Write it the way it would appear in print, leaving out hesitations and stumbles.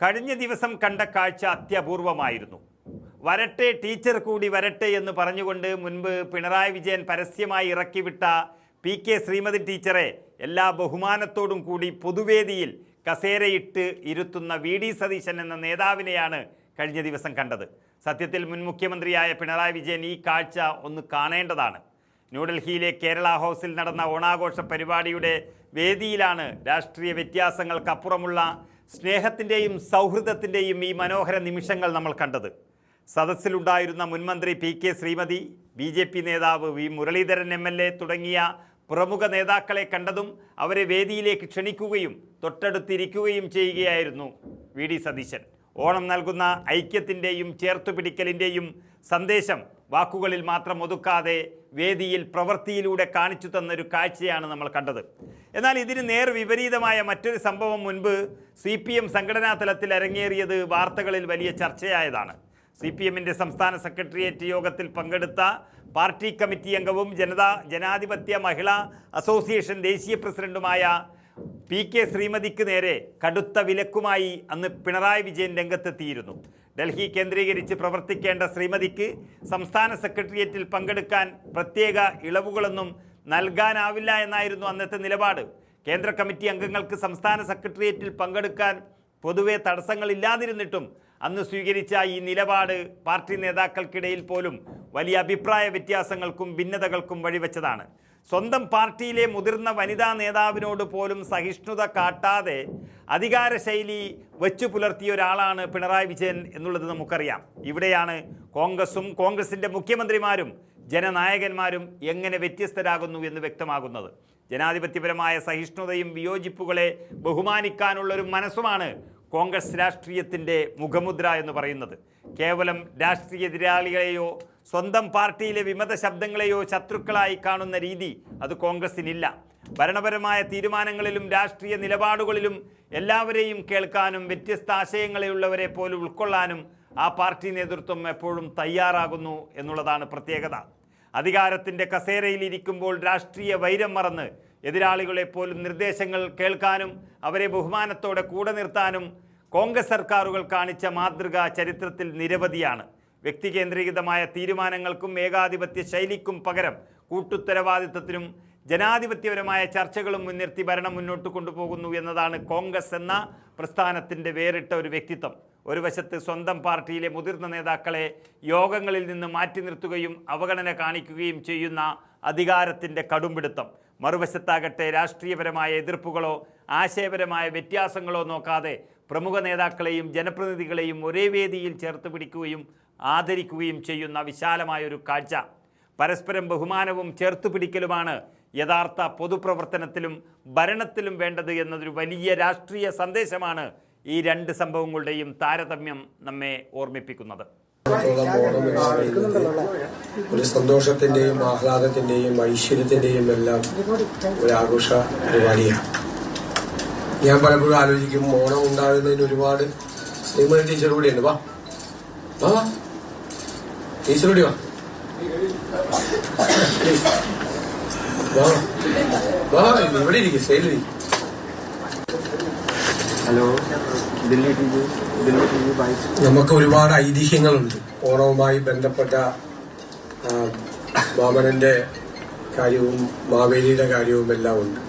കഴിഞ്ഞ ദിവസം കണ്ട കാഴ്ച അത്യപൂർവമായിരുന്നു. വരട്ടെ ടീച്ചർ കൂടി വരട്ടെ എന്ന് പറഞ്ഞുകൊണ്ട് മുൻപ് പിണറായി വിജയൻ പരസ്യമായി ഇറക്കിവിട്ട PK ശ്രീമതി ടീച്ചറെ എല്ലാ ബഹുമാനത്തോടും കൂടി പൊതുവേദിയിൽ കസേരയിട്ട് ഇരുത്തുന്ന VD സതീശൻ എന്ന നേതാവിനെയാണ് കഴിഞ്ഞ ദിവസം കണ്ടത്. സത്യത്തിൽ മുൻ മുഖ്യമന്ത്രിയായ പിണറായി വിജയൻ ഈ കാഴ്ച ഒന്ന് കാണേണ്ടതാണ്. ന്യൂഡൽഹിയിലെ കേരള ഹൗസിൽ നടന്ന ഓണാഘോഷ പരിപാടിയുടെ വേദിയിലാണ് രാഷ്ട്രീയ വ്യത്യാസങ്ങൾക്കപ്പുറമുള്ള സ്നേഹത്തിൻ്റെയും സൗഹൃദത്തിൻ്റെയും ഈ മനോഹര നിമിഷങ്ങൾ നമ്മൾ കണ്ടത്. സദസ്സിലുണ്ടായിരുന്ന മുൻമന്ത്രി PK ശ്രീമതി, BJP നേതാവ് V മുരളീധരൻ MLA തുടങ്ങിയ പ്രമുഖ നേതാക്കളെ കണ്ടതും അവരെ വേദിയിലേക്ക് ക്ഷണിക്കുകയും തൊട്ടടുത്തിരിക്കുകയും ചെയ്യുകയായിരുന്നു VD സതീശൻ. ഓണം നൽകുന്ന ഐക്യത്തിൻ്റെയും ചേർത്തുപിടിക്കലിൻ്റെയും സന്ദേശം വാക്കുകളിൽ മാത്രം ഒതുക്കാതെ വേദിയിൽ പ്രവൃത്തിയിലൂടെ കാണിച്ചു തന്നൊരു കാഴ്ചയാണ് നമ്മൾ കണ്ടത്. എന്നാൽ ഇതിന് നേർ വിപരീതമായ മറ്റൊരു സംഭവം മുൻപ് CPM സംഘടനാ തലത്തിൽ അരങ്ങേറിയത് വാർത്തകളിൽ വലിയ ചർച്ചയായതാണ്. CPMൻ്റെ സംസ്ഥാന സെക്രട്ടേറിയറ്റ് യോഗത്തിൽ പങ്കെടുത്ത പാർട്ടി കമ്മിറ്റി അംഗവും ജനാധിപത്യ മഹിളാ അസോസിയേഷൻ ദേശീയ പ്രസിഡന്റുമായ PK ശ്രീമതിക്ക് നേരെ കടുത്ത വിലക്കുമായി അന്ന് പിണറായി വിജയൻ രംഗത്തെത്തിയിരുന്നു. ഡൽഹി കേന്ദ്രീകരിച്ച് പ്രവർത്തിക്കേണ്ട ശ്രീമതിക്ക് സംസ്ഥാന സെക്രട്ടേറിയറ്റിൽ പങ്കെടുക്കാൻ പ്രത്യേക ഇളവുകളൊന്നും നൽകാനാവില്ല എന്നായിരുന്നു അന്നത്തെ നിലപാട്. കേന്ദ്ര കമ്മിറ്റി അംഗങ്ങൾക്ക് സംസ്ഥാന സെക്രട്ടേറിയറ്റിൽ പങ്കെടുക്കാൻ പൊതുവെ തടസ്സങ്ങളില്ലാതിരുന്നിട്ടും അന്ന് സ്വീകരിച്ച ഈ നിലപാട് പാർട്ടി നേതാക്കൾക്കിടയിൽ പോലും വലിയ അഭിപ്രായ വ്യത്യാസങ്ങൾക്കും ഭിന്നതകൾക്കും വഴിവെച്ചതാണ്. സ്വന്തം പാർട്ടിയിലെ മുതിർന്ന വനിതാ നേതാവിനോട് പോലും സഹിഷ്ണുത കാട്ടാതെ അധികാരശൈലി വെച്ചു പുലർത്തിയ ഒരാളാണ് പിണറായി വിജയൻ എന്നുള്ളത് നമുക്കറിയാം. ഇവിടെയാണ് കോൺഗ്രസും കോൺഗ്രസിൻ്റെ മുഖ്യമന്ത്രിമാരും ജനനായകന്മാരും എങ്ങനെ വ്യത്യസ്തരാകുന്നു എന്ന് വ്യക്തമാകുന്നത്. ജനാധിപത്യപരമായ സഹിഷ്ണുതയും വിയോജിപ്പുകളെ ബഹുമാനിക്കാനുള്ളൊരു മനസ്സുമാണ് കോൺഗ്രസ് രാഷ്ട്രീയത്തിൻ്റെ മുഖമുദ്ര എന്ന് പറയുന്നത്. കേവലം രാഷ്ട്രീയ എതിരാളികളെയോ സ്വന്തം പാർട്ടിയിലെ വിമത ശബ്ദങ്ങളെയോ ശത്രുക്കളായി കാണുന്ന രീതി അത് കോൺഗ്രസിനില്ല. ഭരണപരമായ തീരുമാനങ്ങളിലും രാഷ്ട്രീയ നിലപാടുകളിലും എല്ലാവരെയും കേൾക്കാനും വ്യത്യസ്ത ആശയങ്ങളുള്ളവരെ പോലും ഉൾക്കൊള്ളാനും ആ പാർട്ടി നേതൃത്വം എപ്പോഴും തയ്യാറാകുന്നു എന്നുള്ളതാണ് പ്രത്യേകത. അധികാരത്തിൻ്റെ കസേരയിലിരിക്കുമ്പോൾ രാഷ്ട്രീയ വൈരം മറന്ന് എതിരാളികളെ പോലും നിർദ്ദേശങ്ങൾ കേൾക്കാനും അവരെ ബഹുമാനത്തോടെ കൂടെ നിർത്താനും കോൺഗ്രസ് സർക്കാരുകൾ കാണിച്ച മാതൃക ചരിത്രത്തിൽ നിരവധിയാണ്. വ്യക്തികേന്ദ്രീകൃതമായ തീരുമാനങ്ങൾക്കും ഏകാധിപത്യ ശൈലിക്കും പകരം കൂട്ടുത്തരവാദിത്വത്തിനും ജനാധിപത്യപരമായ ചർച്ചകളും മുൻനിർത്തി ഭരണം മുന്നോട്ട് കൊണ്ടുപോകുന്നു എന്നതാണ് കോൺഗ്രസ് എന്ന പ്രസ്ഥാനത്തിൻ്റെ വേറിട്ട ഒരു വ്യക്തിത്വം. ഒരു വശത്ത് സ്വന്തം പാർട്ടിയിലെ മുതിർന്ന നേതാക്കളെ യോഗങ്ങളിൽ നിന്ന് മാറ്റി നിർത്തുകയും അവഗണന കാണിക്കുകയും ചെയ്യുന്ന അധികാരത്തിൻ്റെ കടുംപിടുത്തം, മറുവശത്താകട്ടെ രാഷ്ട്രീയപരമായ എതിർപ്പുകളോ ആശയപരമായ വ്യത്യാസങ്ങളോ നോക്കാതെ പ്രമുഖ നേതാക്കളെയും ജനപ്രതിനിധികളെയും ഒരേ വേദിയിൽ ചേർത്ത് പിടിക്കുകയും ആദരിക്കുകയും ചെയ്യുന്ന വിശാലമായൊരു കാഴ്ച. പരസ്പരം ബഹുമാനവും ചേർത്തുപിടിക്കലുമാണ് യഥാർത്ഥ പൊതുപ്രവർത്തനത്തിലും ഭരണത്തിലും വേണ്ടത് എന്നതൊരു വലിയ രാഷ്ട്രീയ സന്ദേശമാണ് ഈ രണ്ട് സംഭവങ്ങളുടെയും താരതമ്യം നമ്മെ ഓർമ്മിപ്പിക്കുന്നത്. ഒരു സന്തോഷത്തിന്റെയും ആഹ്ലാദത്തിന്റെയും ഐശ്വര്യത്തിന്റെയും എല്ലാം ഒരു ആഘോഷ പരിപാടിയാണ്. ഞാൻ പലപ്പോഴും ആലോചിക്കും, ഓണം ഉണ്ടാകുന്നതിന് ഒരുപാട് ശ്രീമതി ടീച്ചർ കൂടിയുണ്ട്. വാ വാ ടീച്ചർ കൂടി വാ വാ ഇവിടെ ഇരിക്കും, സൈഡിൽ. ഹലോ, നമുക്ക് ഒരുപാട് ഐതിഹ്യങ്ങളുണ്ട് ഓണവുമായി ബന്ധപ്പെട്ട. വാമനന്റെ കാര്യവും മാവേലിയുടെ കാര്യവും എല്ലാം ഉണ്ട്.